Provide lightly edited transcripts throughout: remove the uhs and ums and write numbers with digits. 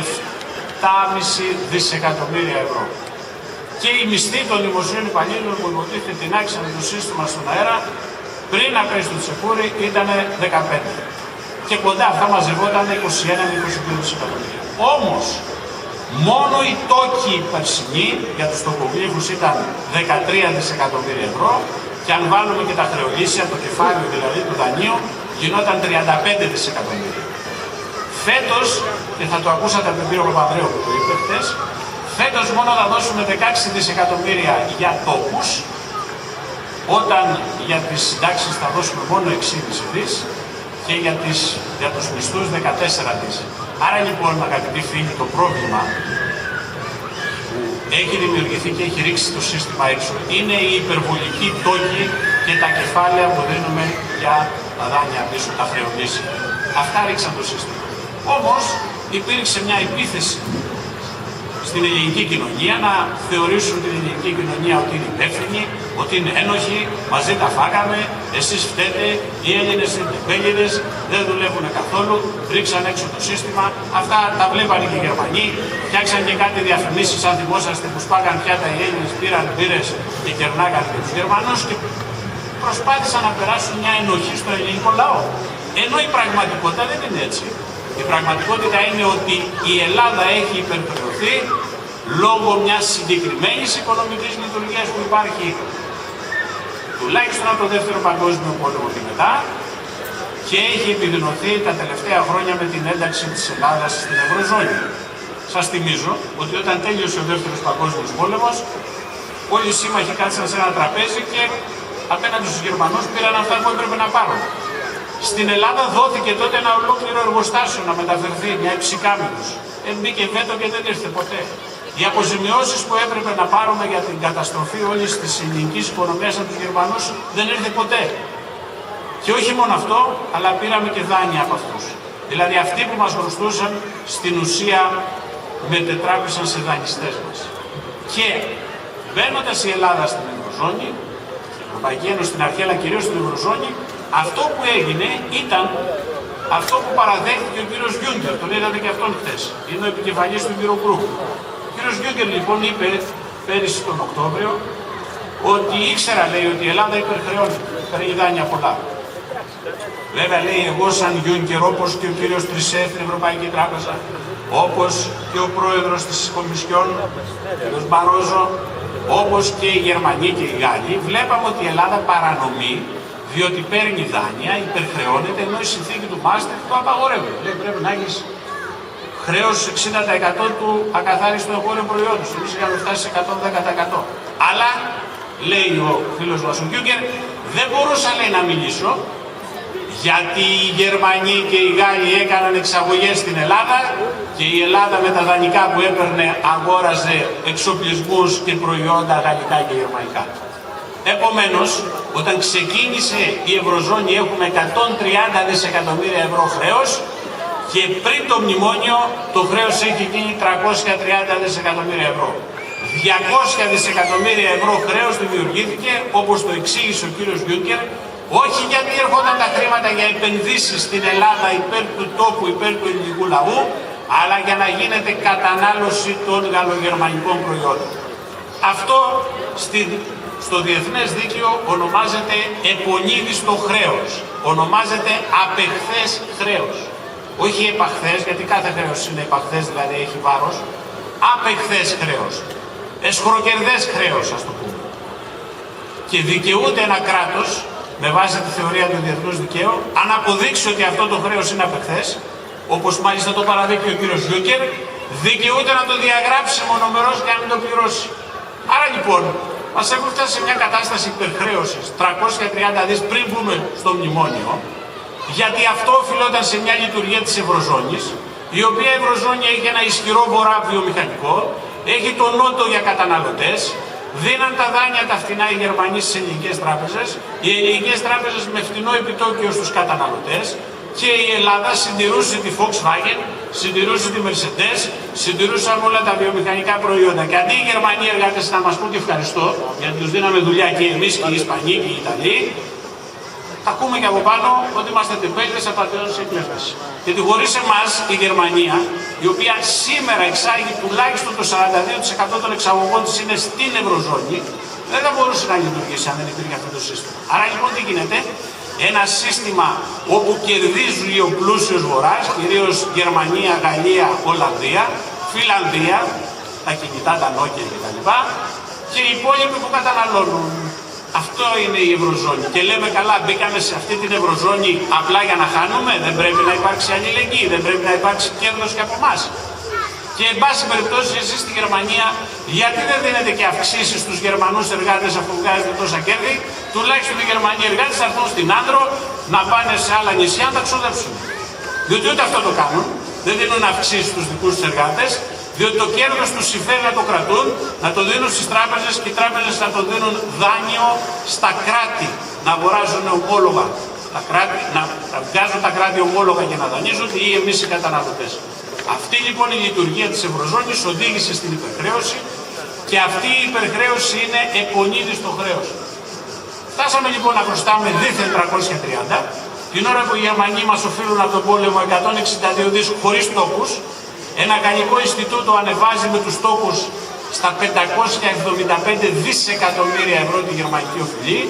7,5 δισεκατομμύρια ευρώ. Και οι μισθοί των δημοσίων υπαλλήλων που υποτίθεται τεινάξανε το σύστημα στον αέρα πριν να πέσει το τσεκούρι ήταν 15. Και κοντά αυτά μαζευόταν 21 με 22 δισεκατομμύρια. Όμως, μόνο οι τόκοι περσινοί για τους τοκογλύφους ήταν 13 δισεκατομμύρια ευρώ και αν βάλουμε και τα χρεολύσια, το κεφάλαιο δηλαδή του δανείου, γινόταν 35 δισεκατομμύρια. Φέτος, και θα το ακούσατε από τον κύριο Παπανδρέου που το είπε χτες, φέτος μόνο θα δώσουμε 16 δισεκατομμύρια για τόκους, όταν για τις συντάξεις θα δώσουμε μόνο 6,5 δις και για τους μισθούς 14 δις. Άρα λοιπόν, αγαπητοί φίλοι, το πρόβλημα που έχει δημιουργηθεί και έχει ρίξει το σύστημα έξω είναι η υπερβολική τόκη και τα κεφάλαια που δίνουμε για τα δάνεια πίσω, τα χρεωλύσια. Αυτά ρίξαν το σύστημα. Όμως υπήρξε μια επίθεση στην ελληνική κοινωνία να θεωρήσουν την ελληνική κοινωνία ότι είναι υπεύθυνη, ότι είναι ένοχη, μαζί τα φάγαμε, εσείς φταίτε, οι Έλληνες είναι τεμπέληδες, δεν δουλεύουν καθόλου, ρίξαν έξω το σύστημα. Αυτά τα βλέπανε και οι Γερμανοί, φτιάξαν και κάτι διαφημίσεις, αν θυμόσαστε, που σπάγαν πιάτα οι Έλληνες, πήραν μπύρες και κερνάγαν και τους Γερμανούς και προσπάθησαν να περάσουν μια ενοχή στο ελληνικό λαό. Ενώ η πραγματικότητα δεν είναι έτσι. Η πραγματικότητα είναι ότι η Ελλάδα έχει υπερχρεωθεί λόγω μιας συγκεκριμένης οικονομικής λειτουργίας που υπάρχει τουλάχιστον από το Δεύτερο Παγκόσμιο Πόλεμο και μετά και έχει επιδεινωθεί τα τελευταία χρόνια με την ένταξη της Ελλάδας στην Ευρωζώνη. Σας θυμίζω ότι όταν τέλειωσε ο Δεύτερος Παγκόσμιος Πόλεμος, όλοι οι σύμμαχοι κάτσαν σε ένα τραπέζι και απέναντι στους Γερμανούς πήραν αυτά που έπρεπε να πάρουν. Στην Ελλάδα δόθηκε τότε ένα ολόκληρο εργοστάσιο να μεταφερθεί, μια υψηκάμινος. Μπήκε βέτο και δεν ήρθε ποτέ. Οι αποζημιώσεις που έπρεπε να πάρουμε για την καταστροφή όλης της ελληνικής οικονομίας από τους Γερμανούς δεν ήρθε ποτέ. Και όχι μόνο αυτό, αλλά πήραμε και δάνεια από αυτούς. Δηλαδή αυτοί που μας χρωστούσαν στην ουσία μετετράπησαν σε δανειστές μας. Και μπαίνοντας η Ελλάδα στην Ευρωζώνη, η Ευρωπαϊκή Ένωση στην αρχή, αλλά κυρίως στην Ευρωζώνη, αυτό που έγινε ήταν αυτό που παραδέχτηκε ο κύριος Γιούγκερ, τον είδατε και αυτόν χτες. Είναι ο επικεφαλής του Eurogroup. Ο κύριος Γιούγκερ λοιπόν είπε πέρυσι τον Οκτώβριο ότι ήξερα, λέει, ότι η Ελλάδα υπερχρεώνει, παίρνει δάνεια πολλά. Βέβαια, λέει, εγώ σαν Γιούγκερ, όπως και ο κύριος Τρισέ στην Ευρωπαϊκή Τράπεζα, όπως και ο πρόεδρος της Κομισιόν, ο κύριος Μπαρόζο, όπως και οι Γερμανοί και οι Γάλλοι, βλέπαμε ότι η Ελλάδα παρανομεί, διότι παίρνει δάνεια, υπερχρεώνεται, ενώ η συνθήκη του Μάστριχτ το απαγορεύει. Λέει πρέπει να έχεις χρέος 60% του ακαθάριστου εγχώριου προϊόντος. Εμείς είχαμε φτάσει σε 110%. Αλλά, λέει ο φίλος μας ο Γιούγκερ, δεν μπορούσα, λέει, να μιλήσω, γιατί οι Γερμανοί και οι Γάλλοι έκαναν εξαγωγές στην Ελλάδα και η Ελλάδα με τα δανεικά που έπαιρνε αγόραζε εξοπλισμούς και προϊόντα γαλλικά και γερμανικά. Επομένως, όταν ξεκίνησε η Ευρωζώνη έχουμε 130 δισεκατομμύρια ευρώ χρέος και πριν το μνημόνιο το χρέος έχει γίνει 330 δισεκατομμύρια ευρώ. 200 δισεκατομμύρια ευρώ χρέος δημιουργήθηκε, όπως το εξήγησε ο κύριος Γιούγκερ, όχι γιατί έρχονταν τα χρήματα για επενδύσεις στην Ελλάδα υπέρ του τόπου, υπέρ του ελληνικού λαού, αλλά για να γίνεται κατανάλωση των γαλλογερμανικών προϊόντων. Αυτό στο διεθνές δίκαιο ονομάζεται επονίδιστο χρέος, ονομάζεται απεχθές χρέος. Όχι επαχθές, γιατί κάθε χρέος είναι επαχθές, δηλαδή έχει βάρος. Απεχθές χρέος, εσχροκερδές χρέος, ας το πούμε. Και δικαιούται ένα κράτος, με βάση τη θεωρία του διεθνούς δικαίου, αν αποδείξει ότι αυτό το χρέος είναι απεχθές, όπως μάλιστα το παραδείξει ο κύριος Γιούγκερ, δικαιούται να το διαγράψει μονομερός και να μην το πληρώσει. Άρα λοιπόν, μας έχουν φτάσει σε μια κατάσταση υπερχρέωσης 330 δις πριν μπούμε στο μνημόνιο, γιατί αυτό οφειλόταν σε μια λειτουργία της Ευρωζώνης, η οποία Ευρωζώνη έχει ένα ισχυρό βορρά βιομηχανικό, έχει τον νότο για καταναλωτές, δίναν τα δάνεια τα φτηνά οι Γερμανοί στις ελληνικές τράπεζες, οι ελληνικές τράπεζες με φτηνό επιτόκιο στους καταναλωτές και η Ελλάδα συντηρούσε τη Volkswagen, συντηρούσε τη Mercedes, συντηρούσαν όλα τα βιομηχανικά προϊόντα. Και αντί οι Γερμανοί εργάτες να μας πούν και ευχαριστώ, γιατί τους δίναμε δουλειά και εμείς και οι Ισπανοί και οι Ιταλοί, Θα ακούμε και από πάνω ότι είμαστε τεμπέληδες, απατεώνες και κλέφτες. Γιατί χωρίς εμάς η Γερμανία, η οποία σήμερα εξάγει τουλάχιστον το 42% των εξαγωγών της είναι στην Ευρωζώνη, δεν θα μπορούσε να λειτουργήσει αν δεν υπήρχε αυτό το σύστημα. Άρα λοιπόν τι γίνεται? Ένα σύστημα όπου κερδίζει ο πλούσιος βορράς, κυρίως Γερμανία, Γαλλία, Ολλανδία, Φιλανδία, τα κινητά, τα Nokia κτλ. Και οι υπόλοιποι που καταναλώνουν. Αυτό είναι η Ευρωζώνη. Και λέμε καλά, μπήκαμε σε αυτή την Ευρωζώνη απλά για να χάνουμε. Δεν πρέπει να υπάρξει αλληλεγγύη, δεν πρέπει να υπάρξει κέρδος και από εμάς. Και εν πάση περιπτώσει, εσείς στη Γερμανία, γιατί δεν δίνετε και αυξήσεις στους Γερμανούς εργάτες αφού βγάζετε τόσα κέρδη? Τουλάχιστον οι Γερμανοί εργάτες θα έρθουν στην Άνδρο να πάνε σε άλλα νησιά να τα ξοδέψουν. Διότι ούτε αυτό το κάνουν, δεν δίνουν αυξήσεις στους δικούς τους εργάτες, διότι το κέρδος τους συμφέρει να το κρατούν, να το δίνουν στις τράπεζες και οι τράπεζες να το δίνουν δάνειο στα κράτη, να αγοράζουν ομόλογα. Να βγάζουν τα κράτη ομόλογα και να δανείζονται ή εμείς οι καταναλωτές. Αυτή λοιπόν η λειτουργία της Ευρωζώνης οδήγησε στην υπερχρέωση και αυτή η υπερχρέωση είναι επονίδιστο χρέος. Φτάσαμε λοιπόν να χρωστάμε δίθεν 330, την ώρα που οι Γερμανοί μας οφείλουν από τον πόλεμο 162 δις χωρίς τόκους. Ένα γαλλικό Ινστιτούτο ανεβάζει με τους τόκους στα 575 δισεκατομμύρια ευρώ τη γερμανική οφειλή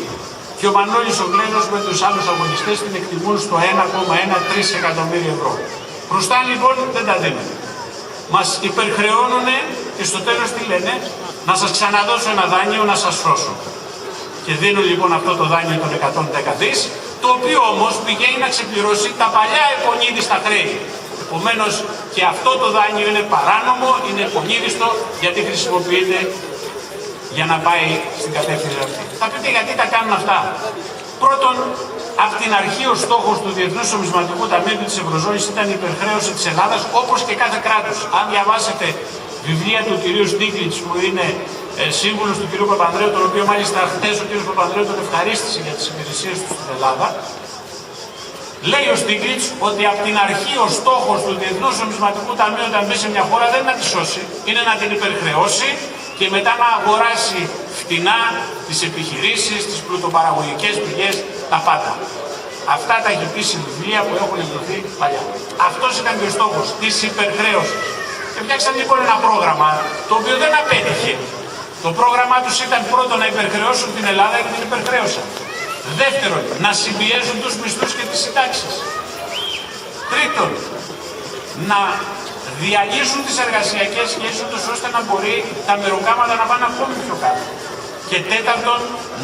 και ο Μανώλης ο Γκλένος με τους άλλους αγωνιστές την εκτιμούν στο 1,13 εκατομμύρια ευρώ. Χρωστάνε λοιπόν, δεν τα δίνουν. Μας υπερχρεώνουν και στο τέλος τι λένε? Να σας ξαναδώσω ένα δάνειο να σας σώσω. Και δίνουν λοιπόν αυτό το δάνειο των 110 δις, το οποίο όμως πηγαίνει να ξεπληρώσει τα παλιά επονίδιστα χρέη. Επομένως και αυτό το δάνειο είναι παράνομο, είναι επονίδιστο, γιατί χρησιμοποιείται για να πάει στην κατεύθυνση αυτή. Θα πείτε γιατί τα κάνουν αυτά? Πρώτον, από την αρχή ο στόχος του Διεθνούς Νομισματικού Ταμείου της Ευρωζώνης ήταν η υπερχρέωση της Ελλάδας, όπως και κάθε κράτος. Αν διαβάσετε βιβλία του κυρίου Στίγκλιτς, που είναι σύμβουλος του κυρίου Παπανδρέου, τον οποίο μάλιστα χτες ο κύριος Παπανδρέου τον ευχαρίστησε για τις υπηρεσίες του στην Ελλάδα, λέει ο Στίγκλιτς ότι από την αρχή ο στόχος του Διεθνούς Νομισματικού Ταμείου όταν μπει σε μια χώρα δεν είναι να τη σώσει, είναι να την υπερχρεώσει και μετά να αγοράσει φτηνά τις επιχειρήσεις, τις πλουτοπαραγωγικές πηγές, τα πάντα. Αυτά τα έχει πει σε βιβλία που έχουν εκδοθεί παλιά. Αυτός ήταν και ο στόχος της υπερχρέωσης. Και φτιάξαν λοιπόν ένα πρόγραμμα το οποίο δεν απέτυχε. Το πρόγραμμά τους ήταν πρώτον να υπερχρεώσουν την Ελλάδα και την υπερχρέωσαν. Δεύτερον, να συμπιέζουν τους μισθούς και τις συντάξεις. Τρίτον, να διαλύσουν τις εργασιακές σχέσεις τους ώστε να μπορεί τα μεροκάματα να πάνε ακόμη πιο κάτω. Και τέταρτον,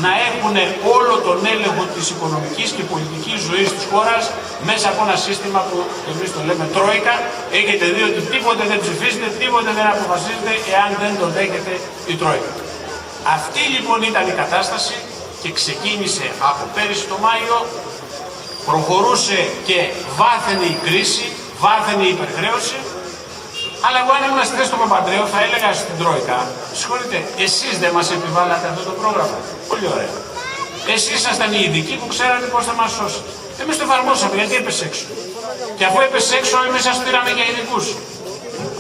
να έχουν όλο τον έλεγχο της οικονομικής και πολιτικής ζωής της χώρας μέσα από ένα σύστημα που εμείς το λέμε Τρόικα. Έχετε δει ότι τίποτε δεν ψηφίζεται, τίποτε δεν αποφασίζεται εάν δεν το δέχεται η Τρόικα. Αυτή λοιπόν ήταν η κατάσταση και ξεκίνησε από πέρυσι το Μάιο, προχωρούσε και βάθαινε η κρίση, βάθαινε η υπερχρέωση. Αλλά εγώ αν ήμουν στη θέση του Παπανδρέου θα έλεγα στην Τρόικα, συγχωρείτε, εσείς δεν μας επιβάλλατε αυτό το πρόγραμμα? Πολύ ωραία. Εσείς ήσασταν οι ειδικοί που ξέρατε πώς θα μας σώσετε. Εμείς το εφαρμόσαμε γιατί έπεσε έξω. Και αφού έπεσε έξω εμείς σας πήραμε για ειδικούς.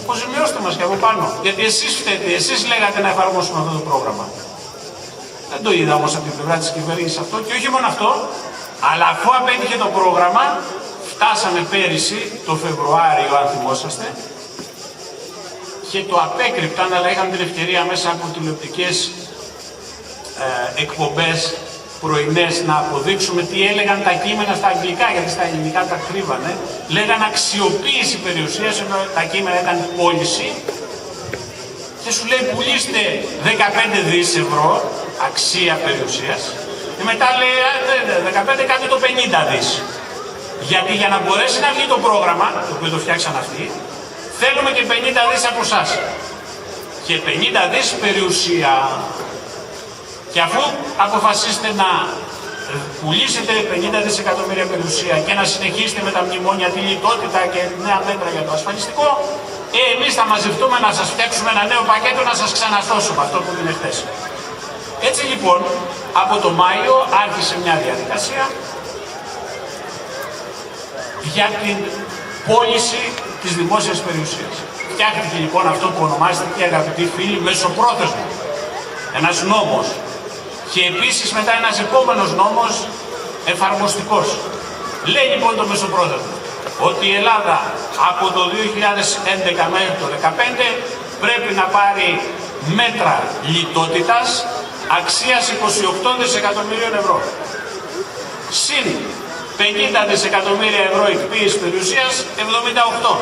Αποζημιώστε μας και από πάνω. Γιατί εσείς φταίτε, εσείς λέγατε να εφαρμόσουμε αυτό το πρόγραμμα. Δεν το είδα όμως από την πλευρά της κυβέρνησης αυτό και όχι μόνο αυτό, αλλά αφού απέτυχε το πρόγραμμα, φτάσαμε πέρυσι το Φεβρουάριο, αν θυμόσαστε, και το απέκρυπταν, αλλά είχαμε την ευκαιρία μέσα από τηλεοπτικές εκπομπές πρωινές να αποδείξουμε τι έλεγαν τα κείμενα στα αγγλικά, γιατί στα ελληνικά τα κρύβανε. Λέγαν αξιοποίηση περιουσίας, ενώ τα κείμενα ήταν πώληση. Και σου λέει πουλήστε 15 δις ευρώ αξία περιουσίας και μετά λέει 15 κάτι το 50 δις. Γιατί για να μπορέσει να βγει το πρόγραμμα, το οποίο το φτιάξαν αυτοί, θέλουμε και 50 δις από εσάς. Και 50 δις περιουσία. Και αφού αποφασίσετε να πουλήσετε 50 δισεκατομμύρια περιουσία και να συνεχίσετε με τα μνημόνια, τη λιτότητα και νέα μέτρα για το ασφαλιστικό, εμείς θα μαζευτούμε να σας φτιάξουμε ένα νέο πακέτο να σας ξανασώσουμε αυτό που είναι χθες. Έτσι λοιπόν, από το Μάιο άρχισε μια διαδικασία για την πώληση της δημόσιας περιουσίας. Φτιάχτηκε λοιπόν αυτό που ονομάζεται, και αγαπητοί φίλοι, μεσοπρόθεσμο. Ένας νόμος. Και επίσης μετά ένας επόμενος νόμος εφαρμοστικός. Λέει λοιπόν το Μεσοπρόεδρο ότι η Ελλάδα από το 2011 μέχρι το 2015 πρέπει να πάρει μέτρα λιτότητας αξίας 28 δισεκατομμυρίων ευρώ. Συν 50 δισεκατομμύρια ευρώ εκποίηση περιουσίας, 78.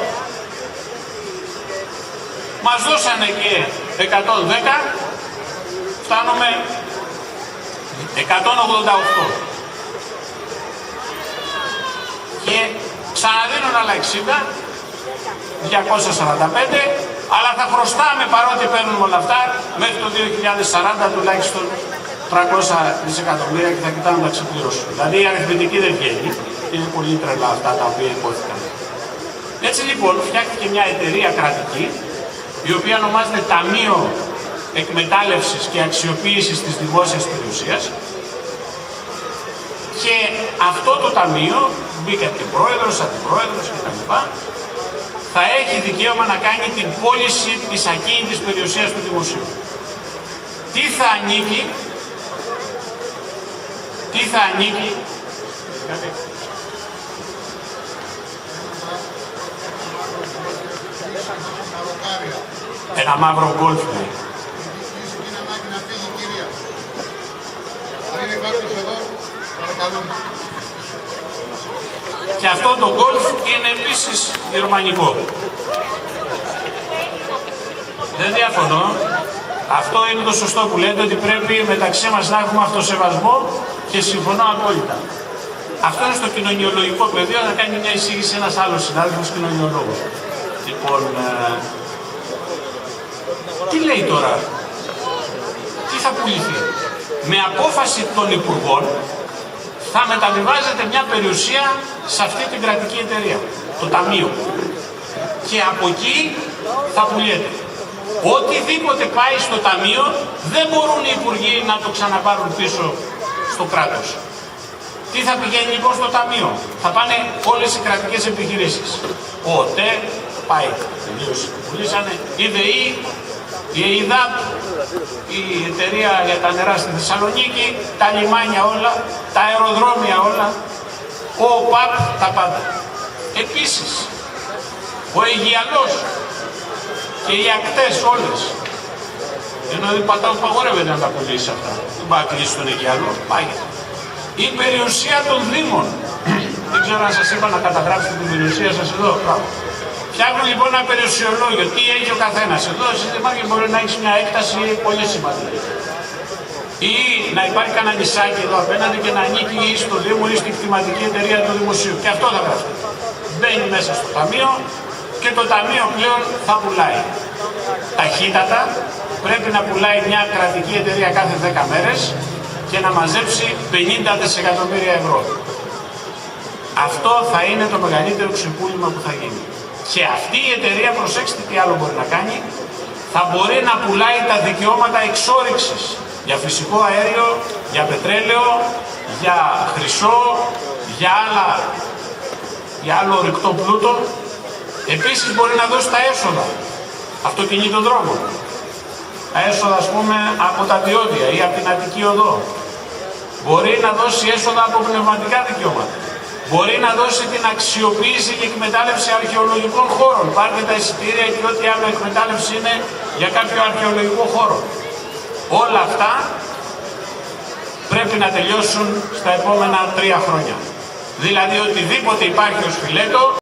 Μας δώσανε και 110, φτάνουμε 188. Και ξαναδίνουν άλλα 60, 245, αλλά θα χρωστάμε παρότι παίρνουμε όλα αυτά μέχρι το 2040 τουλάχιστον 300 δισεκατομμύρια και θα κοιτάμε να τα ξεπληρώσουμε. Δηλαδή η αριθμητική δεν βγαίνει, είναι πολύ τρελά αυτά τα οποία υπόθηκαν. Έτσι λοιπόν φτιάχτηκε μια εταιρεία κρατική, η οποία ονομάζεται Ταμείο Εκμετάλλευσης και Αξιοποίησης της Δημόσιας Περιουσίας, και αυτό το ταμείο, μπήκε και πρόεδρος, αντιπρόεδρος κτλ., θα έχει δικαίωμα να κάνει την πώληση της ακίνητης περιουσίας του δημοσίου. Τι θα ανήκει, ένα μαύρο γκολφ, ναι. Και αυτό το γκολφ είναι επίσης γερμανικό. Δεν διαφωνώ. Αυτό είναι το σωστό που λέτε, ότι πρέπει μεταξύ μας να έχουμε αυτοσεβασμό και συμφωνώ απόλυτα. Αυτό είναι στο κοινωνιολογικό πεδίο, θα κάνει μια εισήγηση ένας άλλος συνάδελφος κοινωνιολόγος. Λοιπόν, τι λέει τώρα, τι θα πουληθεί. Με απόφαση των υπουργών θα μεταβιβάζεται μια περιουσία σε αυτή την κρατική εταιρεία, το Ταμείο. Και από εκεί θα πουλιέται. Οτιδήποτε πάει στο Ταμείο δεν μπορούν οι υπουργοί να το ξαναπάρουν πίσω στο κράτος. Τι θα πηγαίνει λοιπόν στο Ταμείο? Θα πάνε όλες οι κρατικές επιχειρήσεις. Ο ΟΤΕ πάει, τελείωσε, πουλήσανε, η ΔΕΗ, η ΕΙΔΑΠ, η εταιρεία για τα νερά στη Θεσσαλονίκη, τα λιμάνια όλα, τα αεροδρόμια όλα, ο ΟΠΑΠ, τα πάντα. Επίσης, ο Αιγιαλός και οι ακτές όλες, ενώ δεν παγορεύεται να τα πουλήσει αυτά, δεν πάει να κλείσει τον Αιγιαλό, πάει. Η περιουσία των Δήμων, δεν ξέρω αν σας είπα να καταγράψετε την περιουσία σας εδώ, φτιάχνουν λοιπόν ένα περιουσιολόγιο, τι έχει ο καθένας. Εδώ στη Δημάρχη μπορεί να έχει μια έκταση πολύ σημαντική. Ή να υπάρχει κανένα νησάκι εδώ απέναντι και να ανήκει ή στο Δήμο ή στην κτηματική εταιρεία του Δημοσίου. Και αυτό θα γράφει. Μπαίνει μέσα στο Ταμείο και το Ταμείο πλέον θα πουλάει. Ταχύτατα πρέπει να πουλάει μια κρατική εταιρεία κάθε 10 μέρες και να μαζέψει 50 δισεκατομμύρια ευρώ. Αυτό θα είναι το μεγαλύτερο ξεπούλημα που θα γίνει. Και αυτή η εταιρεία, προσέξτε τι άλλο μπορεί να κάνει, θα μπορεί να πουλάει τα δικαιώματα εξόρυξης για φυσικό αέριο, για πετρέλαιο, για χρυσό, για άλλο ορυκτό πλούτο. Επίσης μπορεί να δώσει τα έσοδα αυτοκινήτων δρόμων. Τα έσοδα, ας πούμε, από τα διόδια ή από την Αττική Οδό. Μπορεί να δώσει έσοδα από πνευματικά δικαιώματα. Μπορεί να δώσει την αξιοποίηση και εκμετάλλευση αρχαιολογικών χώρων. Πάρτε τα εισιτήρια και ό,τι άλλο εκμετάλλευση είναι για κάποιο αρχαιολογικό χώρο. Όλα αυτά πρέπει να τελειώσουν στα επόμενα 3 χρόνια. Δηλαδή οτιδήποτε υπάρχει ως φιλέτο